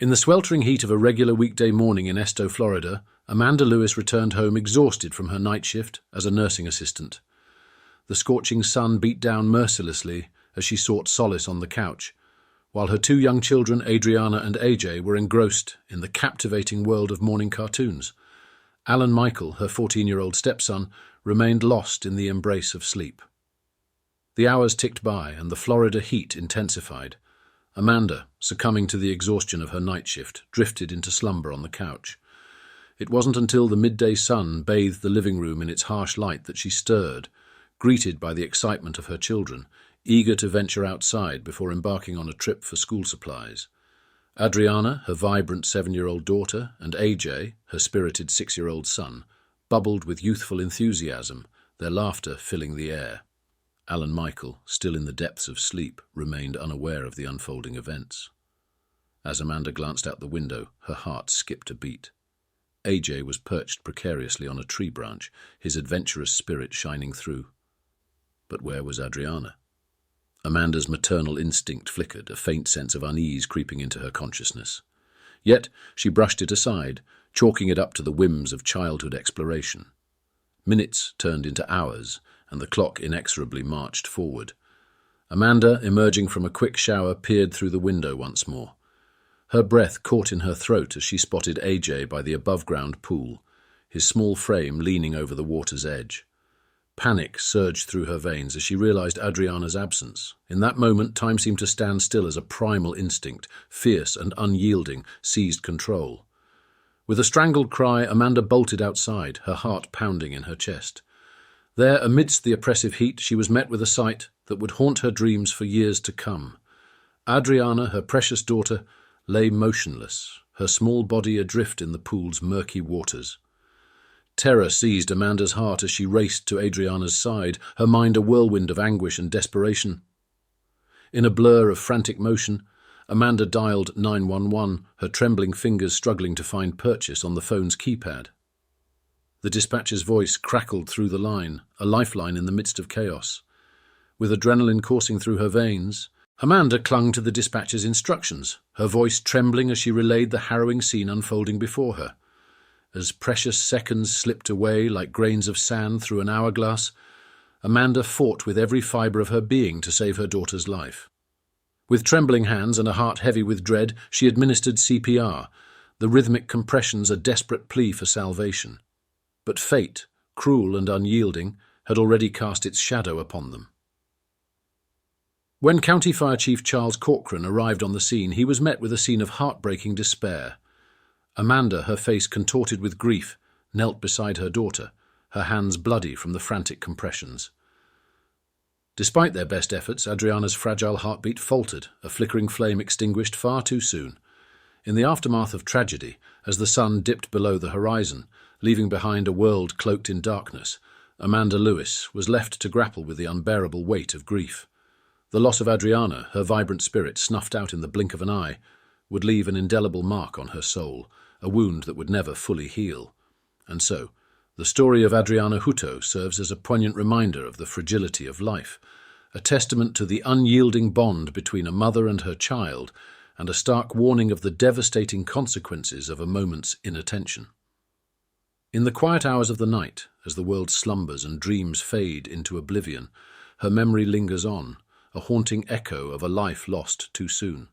In the sweltering heat of a regular weekday morning in Esto, Florida, Amanda Lewis returned home exhausted from her night shift as a nursing assistant. The scorching sun beat down mercilessly as she sought solace on the couch, while her two young children, Adrianna and AJ, were engrossed in the captivating world of morning cartoons. Alan Michael, her 14-year-old stepson, remained lost in the embrace of sleep. The hours ticked by and the Florida heat intensified. Amanda, succumbing to the exhaustion of her night shift, drifted into slumber on the couch. It wasn't until the midday sun bathed the living room in its harsh light that she stirred, greeted by the excitement of her children, eager to venture outside before embarking on a trip for school supplies. Adrianna, her vibrant 7-year-old daughter, and AJ, her spirited 6-year-old son, bubbled with youthful enthusiasm, their laughter filling the air. Alan Michael, still in the depths of sleep, remained unaware of the unfolding events. As Amanda glanced out the window, her heart skipped a beat. AJ was perched precariously on a tree branch, his adventurous spirit shining through. But where was Adrianna? Amanda's maternal instinct flickered, a faint sense of unease creeping into her consciousness. Yet she brushed it aside, chalking it up to the whims of childhood exploration. Minutes turned into hours, and the clock inexorably marched forward. Amanda, emerging from a quick shower, peered through the window once more. Her breath caught in her throat as she spotted AJ by the above-ground pool, his small frame leaning over the water's edge. Panic surged through her veins as she realized Adrianna's absence. In that moment, time seemed to stand still as a primal instinct, fierce and unyielding, seized control. With a strangled cry, Amanda bolted outside, her heart pounding in her chest. There, amidst the oppressive heat, she was met with a sight that would haunt her dreams for years to come. Adrianna, her precious daughter, lay motionless, her small body adrift in the pool's murky waters. Terror seized Amanda's heart as she raced to Adrianna's side, her mind a whirlwind of anguish and desperation. In a blur of frantic motion, Amanda dialed 911, her trembling fingers struggling to find purchase on the phone's keypad. The dispatcher's voice crackled through the line, a lifeline in the midst of chaos. With adrenaline coursing through her veins, Amanda clung to the dispatcher's instructions, her voice trembling as she relayed the harrowing scene unfolding before her. As precious seconds slipped away like grains of sand through an hourglass, Amanda fought with every fibre of her being to save her daughter's life. With trembling hands and a heart heavy with dread, she administered CPR, the rhythmic compressions a desperate plea for salvation. But fate, cruel and unyielding, had already cast its shadow upon them. When County Fire Chief Charles Corcoran arrived on the scene, he was met with a scene of heartbreaking despair. Amanda, her face contorted with grief, knelt beside her daughter, her hands bloody from the frantic compressions. Despite their best efforts, Adrianna's fragile heartbeat faltered, a flickering flame extinguished far too soon. In the aftermath of tragedy, as the sun dipped below the horizon, leaving behind a world cloaked in darkness, Amanda Lewis was left to grapple with the unbearable weight of grief. The loss of Adrianna, her vibrant spirit snuffed out in the blink of an eye, would leave an indelible mark on her soul, a wound that would never fully heal. And so, the story of Adrianna Hutto serves as a poignant reminder of the fragility of life, a testament to the unyielding bond between a mother and her child, and a stark warning of the devastating consequences of a moment's inattention. In the quiet hours of the night, as the world slumbers and dreams fade into oblivion, her memory lingers on, a haunting echo of a life lost too soon.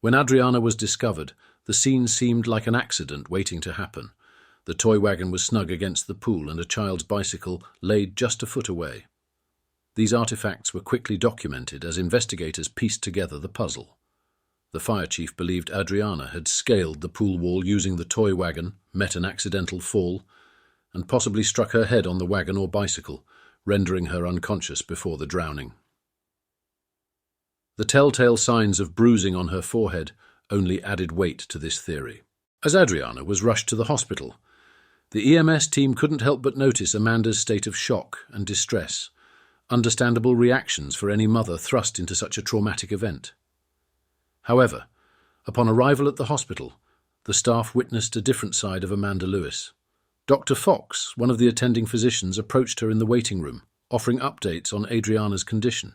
When Adrianna was discovered, the scene seemed like an accident waiting to happen. The toy wagon was snug against the pool and a child's bicycle laid just a foot away. These artifacts were quickly documented as investigators pieced together the puzzle. The fire chief believed Adrianna had scaled the pool wall using the toy wagon, met an accidental fall, and possibly struck her head on the wagon or bicycle, rendering her unconscious before the drowning. The telltale signs of bruising on her forehead only added weight to this theory. As Adrianna was rushed to the hospital, the EMS team couldn't help but notice Amanda's state of shock and distress, understandable reactions for any mother thrust into such a traumatic event. However, upon arrival at the hospital, the staff witnessed a different side of Amanda Lewis. Dr. Fox, one of the attending physicians, approached her in the waiting room, offering updates on Adrianna's condition.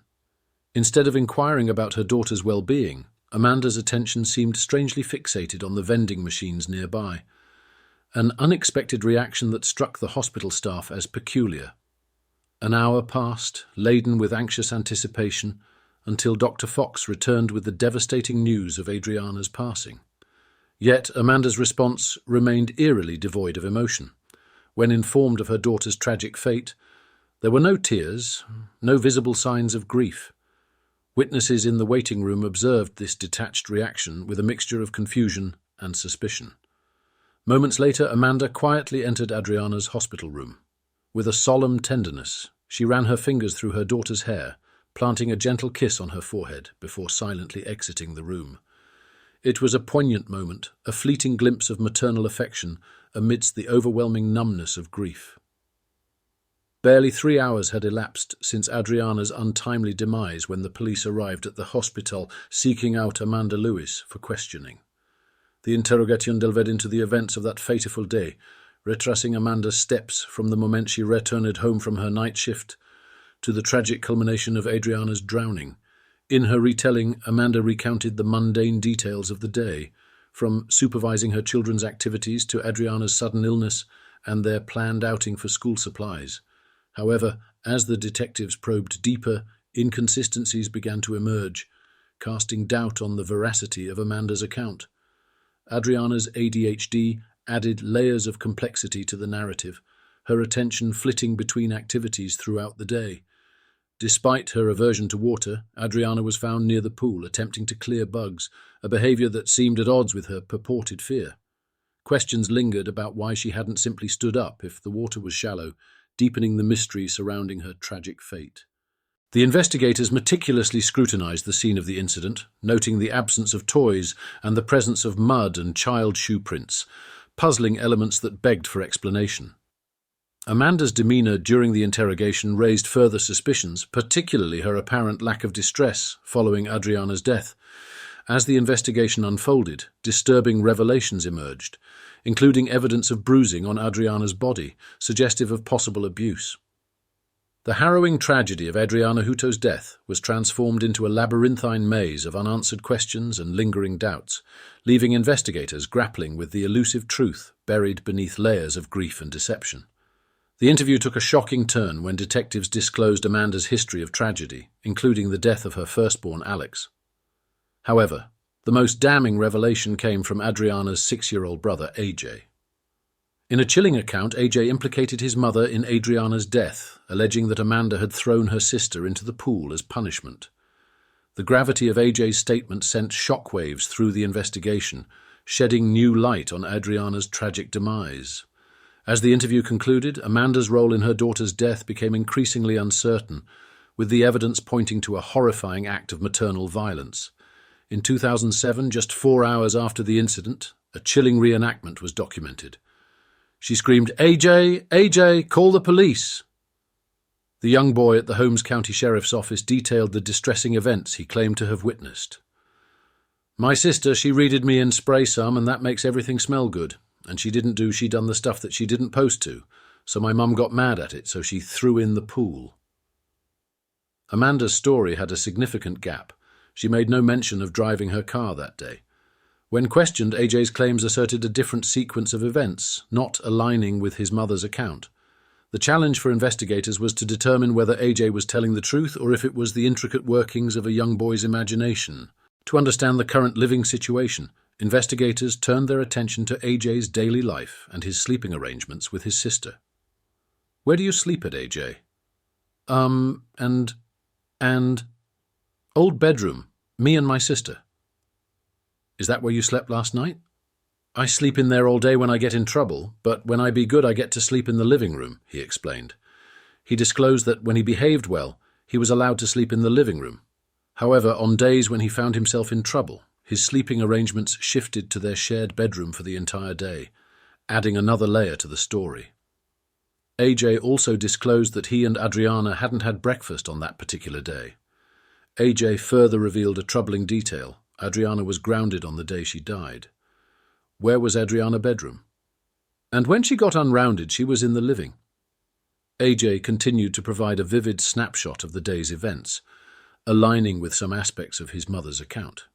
Instead of inquiring about her daughter's well-being, Amanda's attention seemed strangely fixated on the vending machines nearby, an unexpected reaction that struck the hospital staff as peculiar. An hour passed, laden with anxious anticipation, until Dr. Fox returned with the devastating news of Adrianna's passing. Yet Amanda's response remained eerily devoid of emotion. When informed of her daughter's tragic fate, there were no tears, no visible signs of grief. Witnesses in the waiting room observed this detached reaction with a mixture of confusion and suspicion. Moments later, Amanda quietly entered Adrianna's hospital room. With a solemn tenderness, she ran her fingers through her daughter's hair, planting a gentle kiss on her forehead before silently exiting the room. It was a poignant moment, a fleeting glimpse of maternal affection amidst the overwhelming numbness of grief. Barely 3 hours had elapsed since Adrianna's untimely demise when the police arrived at the hospital seeking out Amanda Lewis for questioning. The interrogation delved into the events of that fateful day, retracing Amanda's steps from the moment she returned home from her night shift to the tragic culmination of Adrianna's drowning. In her retelling, Amanda recounted the mundane details of the day, from supervising her children's activities to Adrianna's sudden illness and their planned outing for school supplies. However, as the detectives probed deeper, inconsistencies began to emerge, casting doubt on the veracity of Amanda's account. Adrianna's ADHD added layers of complexity to the narrative, her attention flitting between activities throughout the day. Despite her aversion to water, Adrianna was found near the pool attempting to clear bugs, a behavior that seemed at odds with her purported fear. Questions lingered about why she hadn't simply stood up if the water was shallow, deepening the mystery surrounding her tragic fate. The investigators meticulously scrutinized the scene of the incident, noting the absence of toys and the presence of mud and child shoe prints, puzzling elements that begged for explanation. Amanda's demeanor during the interrogation raised further suspicions, particularly her apparent lack of distress following Adrianna's death. As the investigation unfolded, disturbing revelations emerged, including evidence of bruising on Adrianna's body, suggestive of possible abuse. The harrowing tragedy of Adrianna Hutto's death was transformed into a labyrinthine maze of unanswered questions and lingering doubts, leaving investigators grappling with the elusive truth buried beneath layers of grief and deception. The interview took a shocking turn when detectives disclosed Amanda's history of tragedy, including the death of her firstborn, Alex. However, the most damning revelation came from Adrianna's 6-year-old brother, AJ. In a chilling account, AJ implicated his mother in Adrianna's death, alleging that Amanda had thrown her sister into the pool as punishment. The gravity of AJ's statement sent shockwaves through the investigation, shedding new light on Adrianna's tragic demise. As the interview concluded, Amanda's role in her daughter's death became increasingly uncertain, with the evidence pointing to a horrifying act of maternal violence. In 2007, just 4 hours after the incident, a chilling reenactment was documented. She screamed, "AJ! AJ! Call the police!" The young boy at the Holmes County Sheriff's Office detailed the distressing events he claimed to have witnessed. "My sister, she readed me in spray some, and that makes everything smell good. And she done the stuff that she didn't post to, so my mum got mad at it, so she threw in the pool." Amanda's story had a significant gap. She made no mention of driving her car that day. When questioned, AJ's claims asserted a different sequence of events, not aligning with his mother's account. The challenge for investigators was to determine whether AJ was telling the truth or if it was the intricate workings of a young boy's imagination. To understand the current living situation, investigators turned their attention to AJ's daily life and his sleeping arrangements with his sister. "Where do you sleep at, AJ?" And old bedroom, me and my sister." "Is that where you slept last night?" "I sleep in there all day when I get in trouble, but when I be good I get to sleep in the living room," he explained. He disclosed that when he behaved well, he was allowed to sleep in the living room. However, on days when he found himself in trouble, his sleeping arrangements shifted to their shared bedroom for the entire day, adding another layer to the story. AJ also disclosed that he and Adrianna hadn't had breakfast on that particular day. AJ further revealed a troubling detail. Adrianna was grounded on the day she died. Where was Adrianna's bedroom? And when she got unrounded, she was in the living. AJ continued to provide a vivid snapshot of the day's events, aligning with some aspects of his mother's account.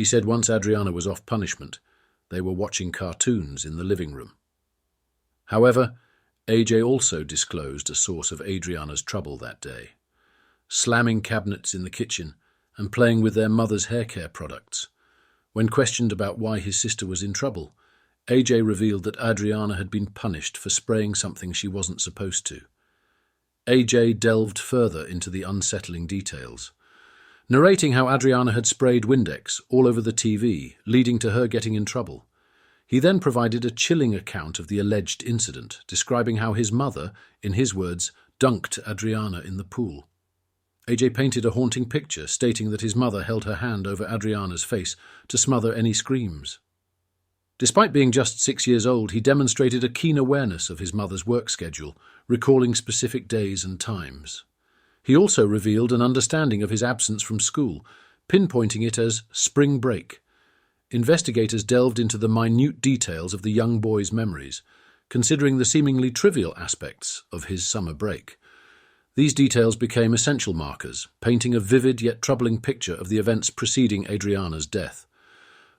He said once Adrianna was off punishment, they were watching cartoons in the living room. However, AJ also disclosed a source of Adrianna's trouble that day: slamming cabinets in the kitchen and playing with their mother's hair care products. When questioned about why his sister was in trouble, AJ revealed that Adrianna had been punished for spraying something she wasn't supposed to. AJ delved further into the unsettling details, narrating how Adrianna had sprayed Windex all over the TV, leading to her getting in trouble. He then provided a chilling account of the alleged incident, describing how his mother, in his words, dunked Adrianna in the pool. AJ painted a haunting picture, stating that his mother held her hand over Adrianna's face to smother any screams. Despite being just 6 years old, he demonstrated a keen awareness of his mother's work schedule, recalling specific days and times. He also revealed an understanding of his absence from school, pinpointing it as spring break. Investigators delved into the minute details of the young boy's memories, considering the seemingly trivial aspects of his summer break. These details became essential markers, painting a vivid yet troubling picture of the events preceding Adrianna's death.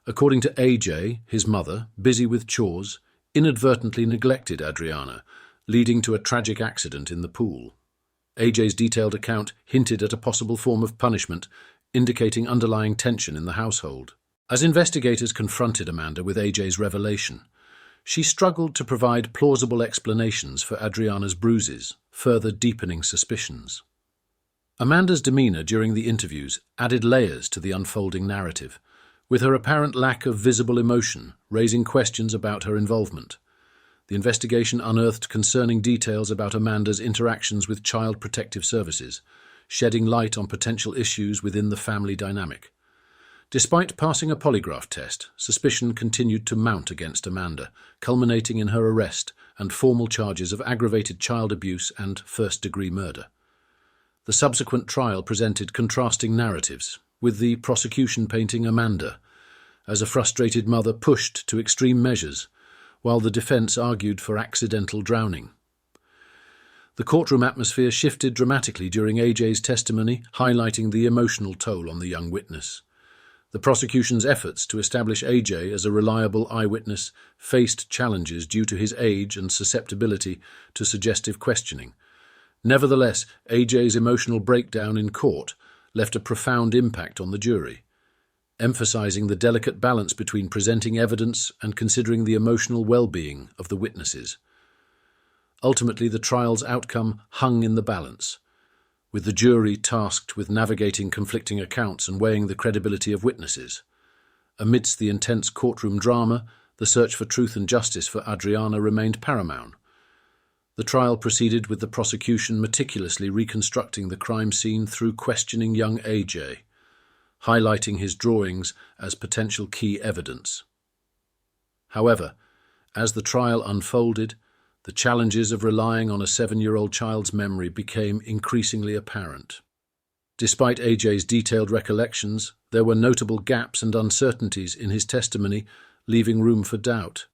According to AJ, his mother, busy with chores, inadvertently neglected Adrianna, leading to a tragic accident in the pool. AJ's detailed account hinted at a possible form of punishment, indicating underlying tension in the household. As investigators confronted Amanda with AJ's revelation, she struggled to provide plausible explanations for Adrianna's bruises, further deepening suspicions. Amanda's demeanor during the interviews added layers to the unfolding narrative, with her apparent lack of visible emotion raising questions about her involvement. The investigation unearthed concerning details about Amanda's interactions with Child Protective Services, shedding light on potential issues within the family dynamic. Despite passing a polygraph test, suspicion continued to mount against Amanda, culminating in her arrest and formal charges of aggravated child abuse and first-degree murder. The subsequent trial presented contrasting narratives, with the prosecution painting Amanda as a frustrated mother pushed to extreme measures, while the defense argued for accidental drowning. The courtroom atmosphere shifted dramatically during AJ's testimony, highlighting the emotional toll on the young witness. The prosecution's efforts to establish AJ as a reliable eyewitness faced challenges due to his age and susceptibility to suggestive questioning. Nevertheless, AJ's emotional breakdown in court left a profound impact on the jury, emphasizing the delicate balance between presenting evidence and considering the emotional well-being of the witnesses. Ultimately, the trial's outcome hung in the balance, with the jury tasked with navigating conflicting accounts and weighing the credibility of witnesses. Amidst the intense courtroom drama, the search for truth and justice for Adrianna remained paramount. The trial proceeded with the prosecution meticulously reconstructing the crime scene through questioning young AJ, highlighting his drawings as potential key evidence. However, as the trial unfolded, the challenges of relying on a 7-year-old child's memory became increasingly apparent. Despite AJ's detailed recollections, there were notable gaps and uncertainties in his testimony, leaving room for doubt.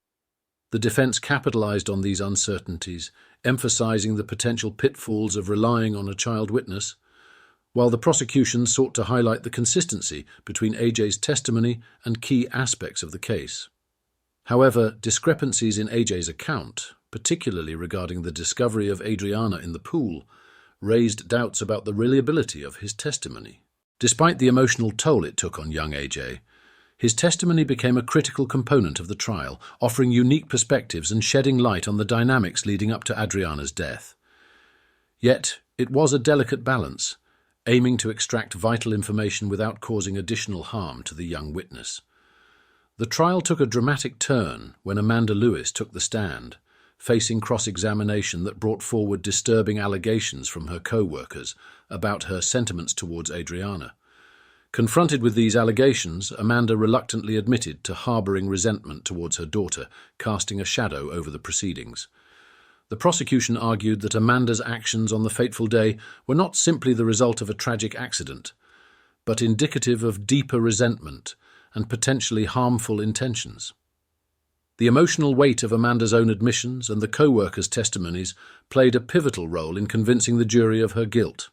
The defense capitalized on these uncertainties, emphasizing the potential pitfalls of relying on a child witness, while the prosecution sought to highlight the consistency between AJ's testimony and key aspects of the case. However, discrepancies in AJ's account, particularly regarding the discovery of Adrianna in the pool, raised doubts about the reliability of his testimony. Despite the emotional toll it took on young AJ, his testimony became a critical component of the trial, offering unique perspectives and shedding light on the dynamics leading up to Adrianna's death. Yet, it was a delicate balance, aiming to extract vital information without causing additional harm to the young witness. The trial took a dramatic turn when Amanda Lewis took the stand, facing cross-examination that brought forward disturbing allegations from her co-workers about her sentiments towards Adrianna. Confronted with these allegations, Amanda reluctantly admitted to harboring resentment towards her daughter, casting a shadow over the proceedings. The prosecution argued that Amanda's actions on the fateful day were not simply the result of a tragic accident, but indicative of deeper resentment and potentially harmful intentions. The emotional weight of Amanda's own admissions and the co-workers' testimonies played a pivotal role in convincing the jury of her guilt.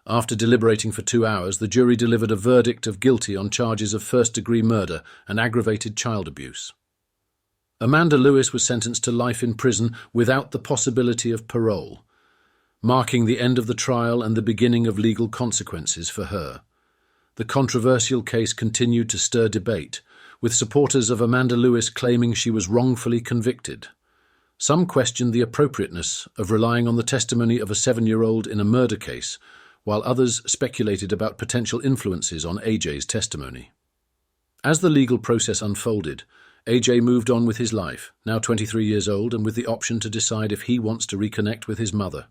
After deliberating for 2 hours, the jury delivered a verdict of guilty on charges of first-degree murder and aggravated child abuse. Amanda Lewis was sentenced to life in prison without the possibility of parole, marking the end of the trial and the beginning of legal consequences for her. The controversial case continued to stir debate, with supporters of Amanda Lewis claiming she was wrongfully convicted. Some questioned the appropriateness of relying on the testimony of a 7-year-old in a murder case, while others speculated about potential influences on AJ's testimony. As the legal process unfolded, AJ moved on with his life, now 23 years old, and with the option to decide if he wants to reconnect with his mother.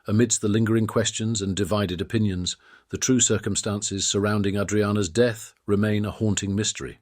Amidst the lingering questions and divided opinions, the true circumstances surrounding Adrianna's death remain a haunting mystery.